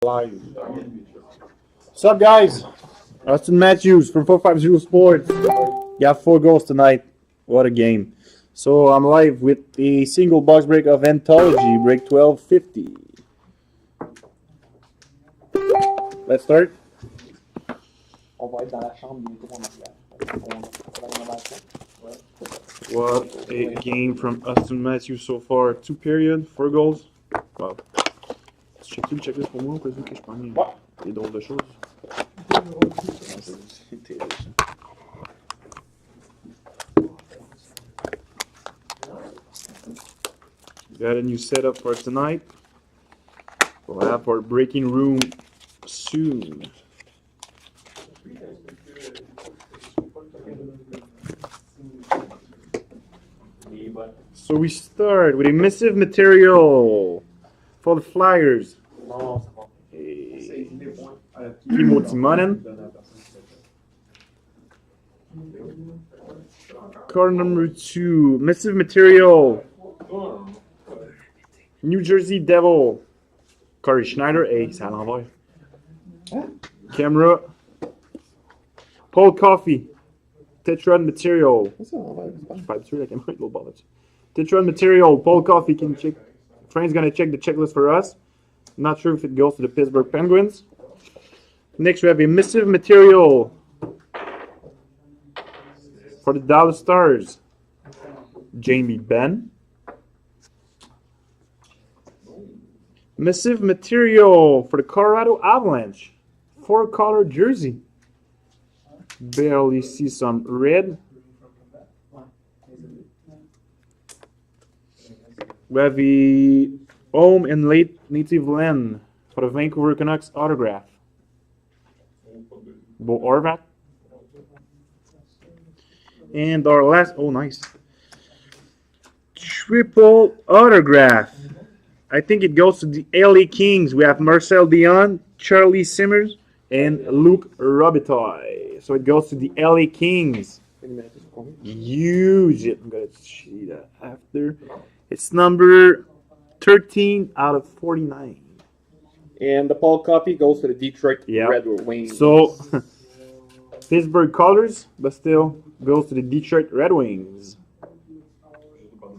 live. What's up, guys? Austin Matthews from 450 Sports. Got 4 goals tonight. What a game. So I'm live with a single box break of Anthology, break 1250. Let's start. On va être dans la chambre bientôt en arrière. What a game from Austin Matthews so far. 2 period, 4 goals. Wow. Tu check this pour moi, au cas où que je prenne des drôles de choses. C'est terrible, ça. Got a new setup for tonight. We'll have our breaking room soon. So we start with a missive material for the Flyers. Timo Timonen. Card number 2, missive material. New Jersey Devil. Corey Schneider. Hey, c'est à l'envers. Camera. Paul Coffey. Tetron material. Je suis pas habitué, la caméra est de l'autre bord là-dessus. Tetron material. Paul Coffey can check. Frank's gonna check the checklist for us. Not sure if it goes to the Pittsburgh Penguins. Next, we have a missive material for the Dallas Stars. Jamie Benn. Missive material for the Colorado Avalanche. 4-color jersey. Barely see some red. We have the home and late native land for the Vancouver Canucks autograph. Bo Horvat. And our last, oh nice, triple autograph. I think it goes to the LA Kings. We have Marcel Dion, Charlie Simmers, and Luke Robitaille. So it goes to the LA Kings. Use it. I'm going to see that after. It's number 13 out of 49. And the Paul Coffey goes to the Detroit Red Wings. So, Pittsburgh colors, but still goes to the Detroit Red Wings.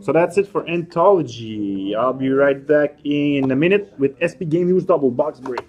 So that's it for Anthology. I'll be right back in a minute with SP Game News Double Box Break.